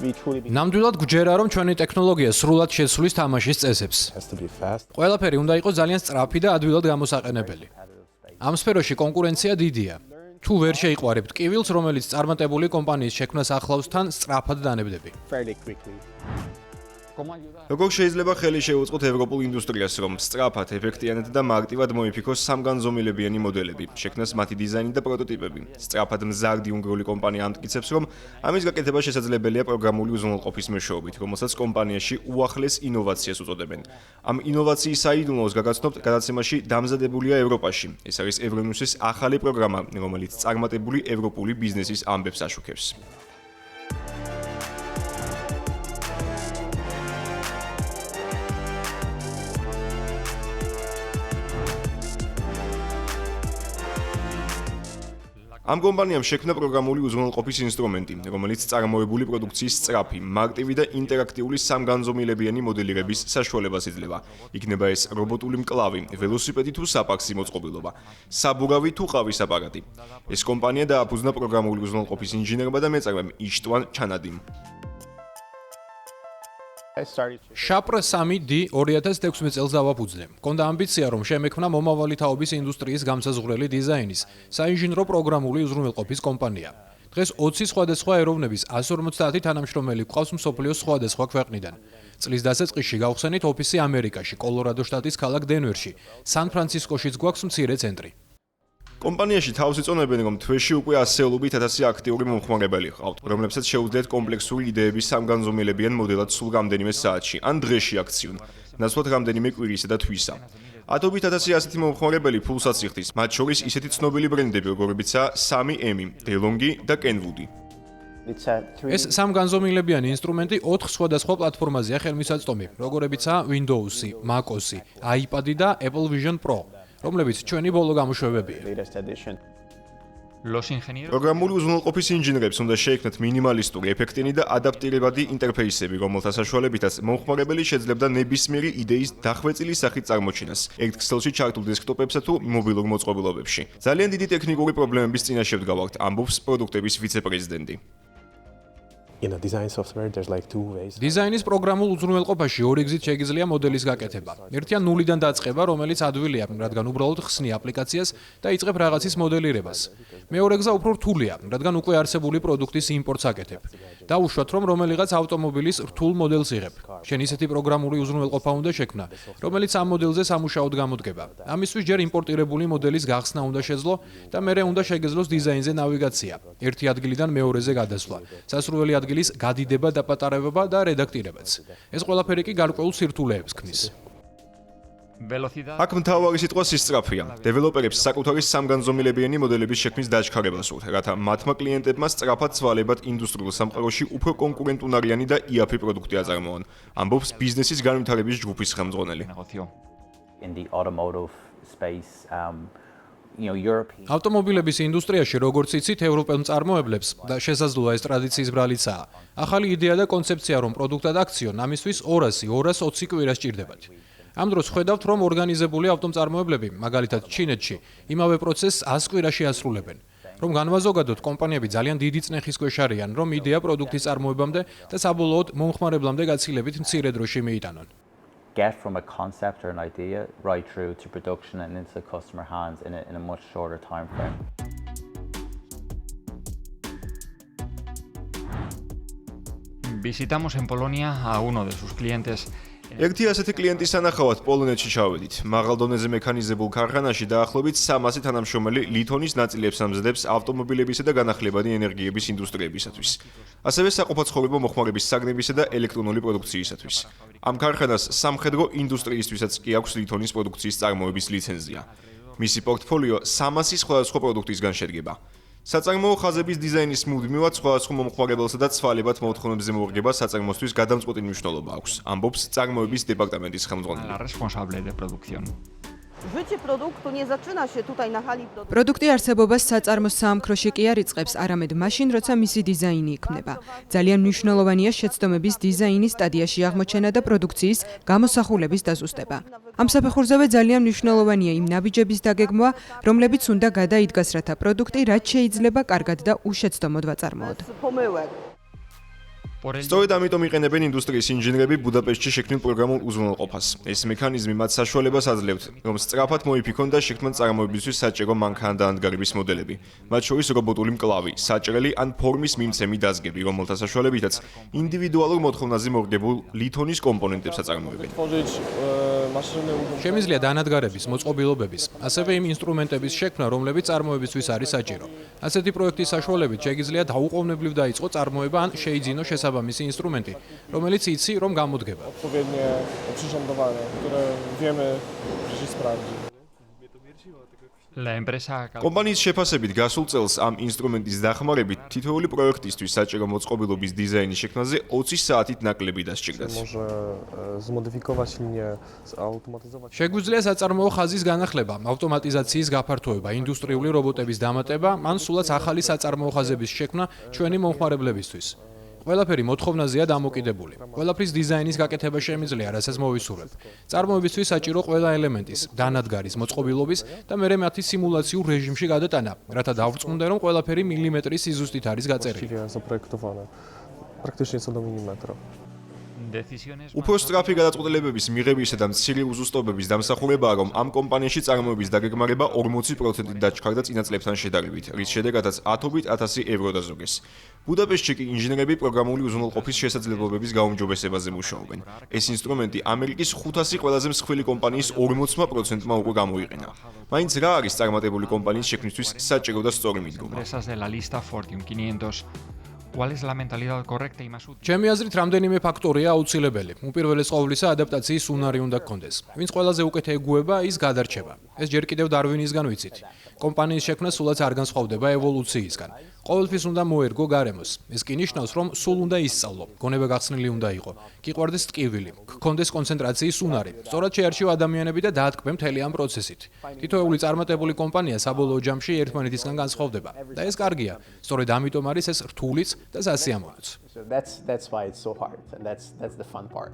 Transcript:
ნამდვილად გვჯერა, რომ ჩვენი ტექნოლოგია სრულად შესრულის თამაშის წესებს. ყველაფერი უნდა იყოს ძალიან სწრაფი და ადვილად გამოსაყენებელი. ამ სფეროში კონკურენცია დიდია. თუ ვერ შეიყვარებთ კივილს, რომელიც წარმატებული კომპანიის შექმნას ახლავს, თან სწრაფად დანებდები. როგორ შეიძლება ხელი შეუწყოთ ევროპულ ინდუსტრიას, რომ სწრაფად, ეფექტიანად და მარტივად მოიფიქროს სამგანზომილებიანი მოდელები, შექმნას მათი დიზაინი და პროტოტიპები. სწრაფად მზარდი უნგრული კომპანია ამტკიცებს, რომ ამის გაკეთება შესაძლებელია პროგრამული უზრუნველყოფის მეშვეობით, რომელსაც კომპანიაში უახლეს ინოვაციას უწოდებენ. ამ ინოვაციის საიდუმლოს გაგაცნობთ გადაცემაში დამზადებულია ევროპაში. ეს არის ევრონიუსის ახალი პროგრამა, რომელიც წარმატებული ევროპული ბიზნესის ამბებს აშუქებს. ამ კომპანიამ შექმნა პროგრამული უზრუნველყოფის ინსტრუმენტი, რომელიც წარმოებული პროდუქციის სწრაფი, მარტივი და ინტერაქტიული სამგანზომილებიანი მოდელირების საშუალებას იძლევა. იქნება ეს რობოტული მკლავი, ველოსიპედი თუ საფაქსი მოწყობილობა, საბურავი თუ ყავის აპარატი. ეს კომპანია დააფუძნა პროგრამული უზრუნველყოფის ინჟინერმა და მეწარმემ იშტვან ჩანადიმ. შაპრ 3D 2016 წელს დავაფუძნე. მქონდა ამბიცია, რომ შემექმნა მომავალი თაობის ინდუსტრიის გამსაზღვრელი დიზაინის, საინჟინრო პროგრამული უზრუნველყოფის კომპანია. დღეს 20 სხვადასხვა ეროვნების 150 თანამშრომელი გვყავს მსოფლიოს სხვადასხვა ქვეყნიდან. წლის დასაწყისში გავხსენით ოფისი ამერიკაში, კოლორადო შტატის ქალაქ დენვერში, სან-ფრანცისკოშიც გვაქვს მცირე ცენტრი. კომპანიაში თავს იწონებენ, რომ თვეში უკვე 100-ობით 1000 აქტიური მომხმარებელი ჰყავთ, რომლებსაც შეუძლიათ კომპლექსური იდეების სამგანზომილებიან მოდელად სულ რამდენიმე საათში, ან დღეში აქციონ, ნაცვლად რამდენიმე კვირისა და თვისა. 10-ობით 1000 ასეთი მომხმარებელი ფულსაც იხდის, მათ შორის ისეთი ცნობილი ბრენდები, როგორებიცაა 3M, DeLonghi და Kenwood. ეს სამგანზომილებიანი ინსტრუმენტი 4 სხვადასხვა პლატფორმაზეა ხელმისაწვდომი, როგორებიცაა Windows-ი, Mac-ოსი, iPad-ი და Apple Vision Pro. რომლებიც ჩვენი ბოლო გამოშვებებია. პროგრამული უზრუნველყოფის ინჟინერებს უნდა შეექმნათ მინიმალისტური, ეფექტიანი და ადაპტირებადი ინტერფეისები, რომელთა საშუალებითაც მომხმარებელი შეძლებდა ნებისმიერი იდეის დახვეწილი სახით წარმოჩენას, ერთ ქსელში ჩართულ დესკტოპებსა თუ მობილურ მოწყობილობებში. ძალიან დიდი ტექნიკური პრობლემების წინაშე ვდგავართ, ამბობს პროდუქტების ვიცე-პრეზიდენტი. დიზაინის პროგრამულ უზრუნველყოფაში ორი გზით შეგიძლია მოდელის გაკეთება. ერთია ნულიდან დაწყება, რომელიც ადვილია, რადგან უბრალოდ ხსნი აპლიკაციას და იწყებ რაღაცის მოდელირებას. მეორე გზა უფრო რთულია, რადგან უკვე არსებული პროდუქტის იმპორტს აკეთებ. დაუშვათ, რომ რომელიღაც ავტომობილის რთულ მოდელს იღებ. შენ ისეთი პროგრამული უზრუნველყოფა უნდა შექმნა, რომელიც ამ მოდელზე სამუშაოდ გამოდგება. ამისთვის ჯერ იმპორტირებული მოდელის გახსნა უნდა შეძლო და მერე უნდა შეგეძლოს დიზაინზე ნავიგაცია. ერთი ადგილიდან მეორეზე გადასვლა. სასურველი ადგილის გადიდება და პატარება და რედაქტირებაც. ეს ყველაფერი კი გარკვეულ სირთულეებს ქმნის. აქ მთავარი სიტყვა სისწრაფეა. დეველოპერებს საკუთარი სამგანზომილებიანი მოდელების შექმნის დაჩქარებას სურთ, რათა მათმა კლიენტებმა სწრაფად ცვალებად ინდუსტრიულ სამყაროში უფრო კონკურენტუნარიანი და იაფი პროდუქტი აწარმოონ, ამბობს ბიზნესის განვითარების ჯგუფის ხელმძღვანელი. ავტომობილების ინდუსტრიაში, როგორც იცით, ევროპელ მწარმოებლებს და შესაძლოა ეს ტრადიციის ბრალიცაა. ახალი იდეა და კონცეფცია, რომ პროდუქტად აქციონ, ამისთვის 200-220 კვირა სჭირდებათ. ამ დროს ხედავთ, რომ ორგანიზებული ავტომწარმოებლები, მაგალითად ჩინეთში, იმავე პროცესს 100 კვირაში ასრულებენ. რომ განვაზოგადოთ, კომპანიები ძალიან დიდი წნეხის ქვეშ არიან, რომ იდეა პროდუქტის წარმოებამდე და საბოლოოდ მომხმარებლამდე გაცილებით მცირე დროში მიიტანონ. Get from a concept or an idea right through to production and into the customer hands in a much shorter time frame. Visitamos en Polonia a uno de sus clientes. ერთი ასეთი კლიენტის სანახავად პოლონეთში ჩავედით. მაღალ დონეზე მექანიზებულ ქარხანაში დაახლოებით 300 თანამშრომელი ლითონის ნაწილებს ამზადებს ავტომობილებისა და განახლებადი ენერგიების ინდუსტრიებისათვის. ასევე საყოფაცხოვრებო მოხმარების საგნებისა და ელექტრონული პროდუქციისათვის. ამ ქარხანას სამხედრო ინდუსტრიისთვისაც კი აქვს ლითონის პროდუქციის წარმოების ლიცენზია. მისი პორტფოლიო 300 სხვადასხვა პროდუქტისგან შედგება. საწარმოო ხაზების დიზაინის მუდმივად სხვადასხვა მომხმარებელსა და ცვალებად მოთხოვნებზე მოურგება საწარმოსთვის გადამწყვეტი მნიშვნელობა აქვს, ამბობს წარმოების დეპარტამენტის ხელმძღვანელი. პროდუქტი არსებობას საწარმოს საამქროში კი არ იწყებს, არამედ მაშინ, როცა მისი დიზაინი იქმნება. ძალიან მნიშვნელოვანია შეცდომების დიზაინის სტადიაში აღმოჩენა და პროდუქციის გამოსახულების დაზუსტება. ამ საფეხურზევე ძალიან მნიშვნელოვანია იმ ნაბიჯების დაგეგმვა, რომლებიც უნდა გადაიდგას, რათა პროდუქტი რაც შეიძლება კარგად და უშეცდომოდ ვაწარმოოთ. სწორედ ამიტომ იყენებენ ინდუსტრიის ინჟინრები ბუდაპეშტში შექმნილ პროგრამულ უზრუნველყოფას. ეს მექანიზმი მათ საშუალებას აძლევთ, რომ სწრაფად მოიფიქონ და შექმნან წარმოებისთვის საჭირო მანქანადაანადგარების მოდელები, მათ შორის რობოტული მკლავი, საჭრელი ან ფორმის მიმცემი დაზგები, რომელთა საშუალებითაც ინდივიდუალურ მოთხოვნაზე მორგებულ ლითონის კომპონენტებს აწარმოებენ. შემიძლია დანადგარების, მოწყობილობების, ასევე იმ ინსტრუმენტების შექმნა, რომლებიც წარმოებისთვის არის საჭირო. ასეთი პროექტის საშუალებით შეგიძლია დაუყოვნებლივ დაიწყო წარმოება ან შეიძინო შესაბამისი ინსტრუმენტი, რომელიც იცი, რომ გამოდგება. La empresa კომპანიის შეფასებით გასულ წელს ამ ინსტრუმენტის დახმარებით თითოეული პროექტისთვის საჭირო მოწყობილობის დიზაინის შექმნაზე 20 საათით ნაკლები დასჭირდათ. შეგვიძლია საწარმოო ხაზის განახლება, ავტომატიზაციის გაფართოება, ინდუსტრიული რობოტების დამატება, ან სულაც ახალი საწარმოო ხაზების შექმნა ჩვენი მომხმარებლებისთვის. ყველაფერი მოთხოვნაზეა დამოკიდებული. ყველაფრის დიზაინის გაკეთება შემიძლია, რასაც მოვისურვებ. წარმოებისთვის საჭირო ყველა ელემენტის, დანადგარის, მოწყობილობის და მერე მათი სიმულაციურ რეჟიმში გადატანა, რათა დავრწმუნდე, რომ ყველაფერი მილიმეტრის სიზუსტით არის გაწერილი. decisiones უფრო სწრაფი გადაწყვეტილებების მიღებისა და მცირე უზუსტობების დამსახურებაა, რომ ამ კომპანიაში წარმოების დაგეგმარება 40%-ით დაჩქარდა წინა წლებთან შედარებით, რის შედეგადაც 10-ობით 1000 евро დაზოგეს. ბუდაპეშტში კი ინჟინრები პროგრამული უზრუნველყოფის შესაძლებლობების გაუმჯობესებაზე მუშაობენ. ეს ინსტრუმენტი ამერიკის 500 ყველაზე მსხვილი კომპანიის 40%-მა უკვე გამოიყენა. მაინც რა არის წარმატებული კომპანიის შექმნისთვის საჭირო და სწორი მიდგომა? empresas de la lista Fortune 500. ¿Cuál es la mentalidad correcta y más útil? ჩემი აზრით, რამდენიმე ფაქტორია აუცილებელი. უპირველეს ყოვლისა, ადაპტაციის უნარი უნდა გქონდეს. ვინც ყველაზე უკეთ ეგუება, ის გადარჩება. ეს ჯერ კიდევ დარვინისგან ვიცით. კომპანიის შექმნა სულაც არ განსხვავდება ევოლუციისგან. ყოველთვის უნდა მოერგო გარემოს. ეს კი ნიშნავს, რომ სულ უნდა ისწავლო, გონება გახსნილი უნდა იყო, გიყვარდეს ტკივილი, გქონდეს კონცენტრაციის უნარი. სწორად შეარჩიო ადამიანები და დაატკბე მთელი ამ პროცესით. თითოეული წარმატებული კომპანია საბოლოო ჯამში ერთმანეთისგან განსხვავდება. და ეს კარგია. სწორედ ამიტომ არის ეს რთულიც და სასიამოვნოც. So that's why it's so hard, and that's the fun part.